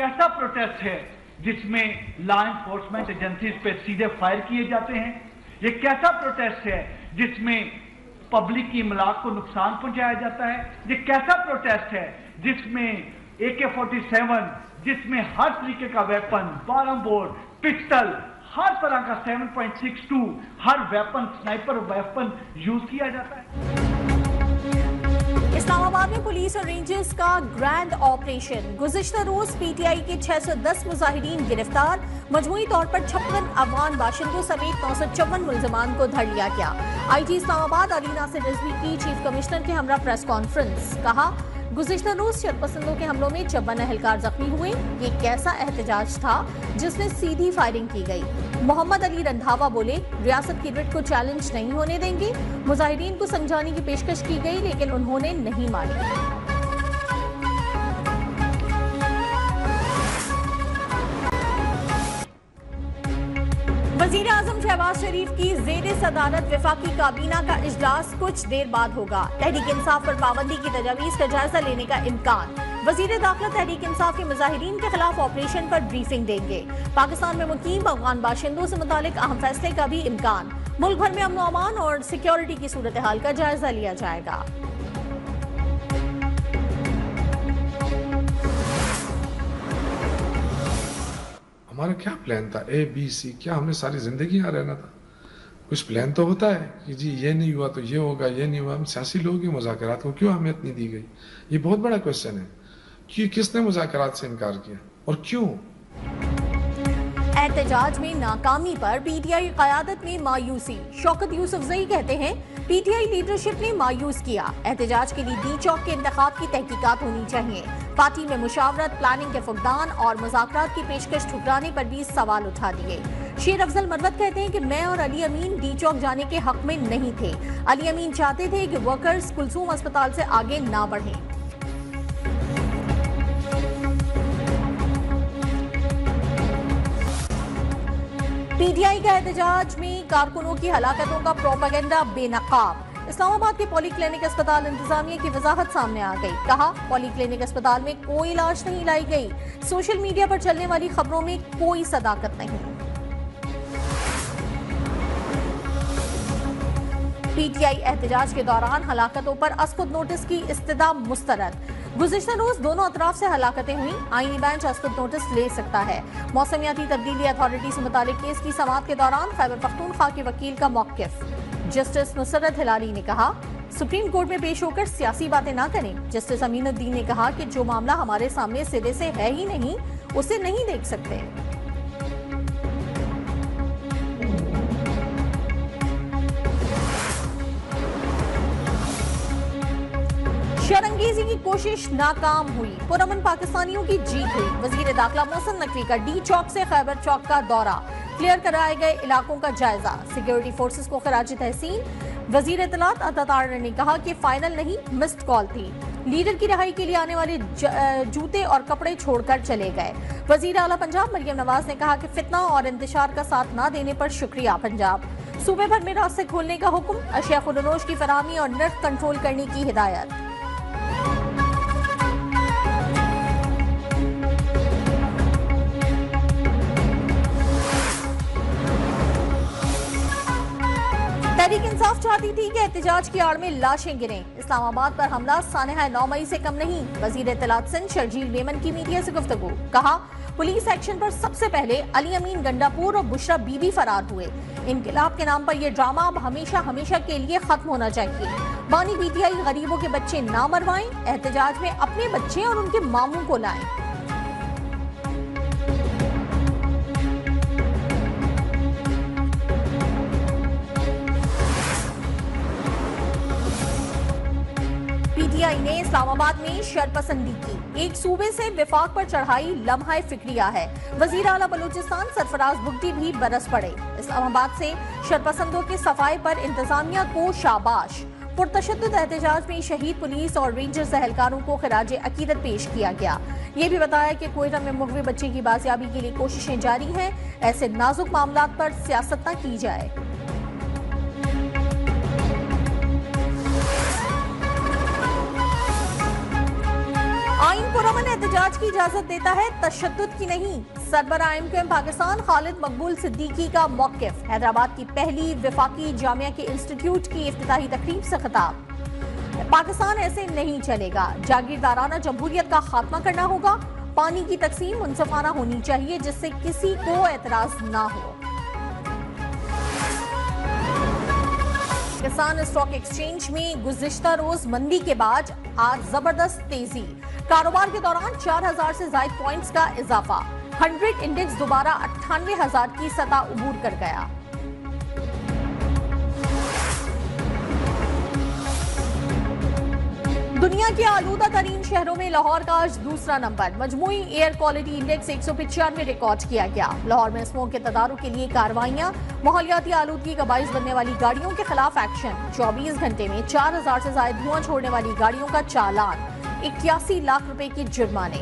कैसा प्रोटेस्ट है जिसमें लॉ एनफोर्समेंट एजेंसीज पे सीधे फायर किए जाते हैं? ये कैसा प्रोटेस्ट है जिसमें पब्लिक की इमलाक को नुकसान पहुंचाया जाता है? ये कैसा प्रोटेस्ट है जिसमें AK-47, जिसमें हर तरीके का वेपन, 12 बोर, पिस्टल, हर तरह का 7.62 हर वेपन, स्नाइपर वेपन यूज किया जाता है? इस्लामाबाद में पुलिस और रेंजर्स का ग्रैंड ऑपरेशन। गुज़िश्ता रोज PTI के 610 मुजाहिरीन गिरफ्तार। मजमूई तौर पर 56 अफगान बाशिंदों समेत 954 मुल्ज़िमान को धर लिया गया। IG इस्लामाबाद अली नासिर रिजवी की चीफ कमिश्नर के हमरा प्रेस कॉन्फ्रेंस। कहा, गुज़िश्ता रोज शरपसंदों के हमलों में 56 अहलकार जख्मी हुए। ये कैसा एहतजाज था जिसमें सीधी फायरिंग की गई? मोहम्मद अली रंधावा बोले, रियासत की रिट को चैलेंज नहीं होने देंगे। मुजाहिरीन को समझाने की पेशकश की गई लेकिन उन्होंने नहीं मानी। वज़ीर आज़म शहबाज शरीफ की ज़ेरे सदारत वफाकी काबीना का इजलास कुछ देर बाद होगा। तहरीक इंसाफ पर पाबंदी की तजावीज़ का जायजा लेने का इम्कान। वज़ीर दाखिला तहरीक इंसाफ के मुजाहिरीन के खिलाफ ऑपरेशन पर ब्रीफिंग देंगे। पाकिस्तान में मुकीम अफगान बाशिंदों से मुतालिक अहम फैसले का भी इम्कान। मुल्क भर में अमन व अमान और सिक्योरिटी की सूरत हाल का जायजा लिया जाएगा। हमारा क्या प्लान था? ABC? क्या हमें सारी जिंदगी यहाँ रहना था? कुछ प्लान तो होता है कि जी ये नहीं हुआ तो ये होगा, ये नहीं हुआ। हम सियासी लोग हैं, मुज़ाकरात को क्यों अहमियत नहीं दी गई? ये बहुत बड़ा क्वेश्चन है कि किसने मुज़ाकरात से इनकार किया और क्यों? एहतजाज में नाकामी पर PTI क़यादत में मायूसी। शौकत यूसुफजई कहते हैं, PTI लीडरशिप ने मायूस किया। एहतजाज के लिए D चौक के इंतखाब की तहकीकात होनी चाहिए। पार्टी में मुशावरत, प्लानिंग के फुकदान और मुज़ाकरात की पेशकश ठुकराने पर भी सवाल उठा दिए। शेर अफजल मरवत कहते हैं कि मैं और अली अमीन D चौक जाने के हक में नहीं थे। अली अमीन चाहते थे कि वर्कर्स कुलसूम अस्पताल से आगे ना बढ़ें। PTI का एहतजाज में कारकुनों की हलाकतों का प्रोपेगेंडा बेनकाब। इस्लामाबाद के पॉलीक्लिनिक अस्पताल इंतजामिया की वजाहत सामने आ गई। कहा, पॉलीक्लिनिक अस्पताल में कोई लाश नहीं लाई गई। सोशल मीडिया पर चलने वाली खबरों में कोई सदाकत नहीं। PTI एहतजाज के दौरान हलाकतों पर अस्कुद नोटिस की इस्तदा मुस्तरद। गुज़िश्ता रोज दोनों अतराफ से हलाकतें हुई। आईनी बेंच अस्कुद नोटिस ले सकता है। मौसमियाती तब्दीली अथॉरिटी से मुतालिक केस की समाअत के दौरान खैबर पख्तूनख्वा के वकील का मौक़िफ़। जस्टिस नुसरत हिलाली ने कहा, सुप्रीम कोर्ट में पेश होकर सियासी बातें ना करें। जस्टिस अमीनुद्दीन ने कहा कि जो मामला हमारे सामने सिरे से है ही नहीं, उसे नहीं देख सकते। शरंगेजी की कोशिश नाकाम हुई। पुरअमन पाकिस्तानियों की जीत हुई। वजीर दाखिला मोहसिन नकवी का D चौक से खैबर चौक का दौरा। क्लियर कराए गए इलाकों का जायजा। सिक्योरिटी फोर्सेस को खराज तहसीन। वजीर इत्तलात अता तारर ने कहा कि फाइनल नहीं, मिस्ड कॉल थी। लीडर की रिहाई के लिए आने वाले जूते और कपड़े छोड़कर चले गए। वजीर आला पंजाब मरियम नवाज ने कहा कि फितना और इंतशार का साथ न देने पर शुक्रिया पंजाब। सूबे भर में रास्ते खोलने का हुक्म। अशिया खुदनोश की फराहमी और नर्क कंट्रोल करने की हिदायत। तहरीक इंसाफ चाहती थी कि एहतजाज की आड़ में लाशें गिरें। इस्लामाबाद पर हमला सानहा 9 मई से कम नहीं। वजीर इत्तलात सिंध शर्जील मेमन की मीडिया से गुफ्तगू। कहा, पुलिस एक्शन पर सबसे पहले अली अमीन गंडापुर और बुशरा बीबी फरार हुए। इनकलाब के नाम पर यह ड्रामा अब हमेशा हमेशा के लिए खत्म होना चाहिए। बानी PTI गरीबों के बच्चे ना मरवाएं। एहतजाज में अपने बच्चे और उनके मामू को लाएं। PTI ने इस्लामाबाद में शरपसंदी की। एक सूबे से विफाक पर चढ़ाई लम्हा फिक्रिया है। वजीर आला बलूचिस्तान सरफराज बुगटी भी बरस पड़े। इस्लामाबाद से शरपसंदों के सफाई पर इंतजामिया को शाबाश। पुरतशद्दुद एहतजाज में शहीद पुलिस और रेंजर्स एहलकारों को खिराज अकीदत पेश किया गया। ये भी बताया कि कोयटा में मुगवे बच्चे की बाजियाबी के लिए कोशिशें जारी हैं। ऐसे नाजुक मामलात पर सियासत न की जाए। आईन पुरअमन एहतजाज की इजाजत देता है, तशद्दुद की नहीं। सरबराह IMQM पाकिस्तान खालिद मकबूल सिद्दीकी का मौकिफ। हैदराबाद की पहली वफाकी जामिया के इंस्टीट्यूट की इफ्तिताही तकरीब से खिताब। पाकिस्तान ऐसे नहीं चलेगा, जागीरदाराना जमहूरियत का खात्मा करना होगा। पानी की तकसीम मुनसफाना होनी चाहिए जिससे किसी को एतराज ना हो। पाकिस्तान स्टॉक एक्सचेंज में गुज़िश्ता रोज मंदी के बाद आज जबरदस्त तेजी। कारोबार के दौरान 4000 से ज्यादा पॉइंट्स का इजाफा। 100 इंडेक्स दोबारा 98,000 की सतह उबूर कर गया। दुनिया के आलूदा तरीन शहरों में लाहौर का आज दूसरा नंबर। मजमूई एयर क्वालिटी इंडेक्स 195 रिकॉर्ड किया गया। लाहौर में स्मोक के तदारुक के लिए कार्रवाइयां। माहौलियाती आलूदगी का बाइस बनने वाली गाड़ियों के खिलाफ एक्शन। 24 घंटे में 4000 से ज्यादा धुआं छोड़ने वाली गाड़ियों का चालान। 81 लाख रुपए के जुर्माने।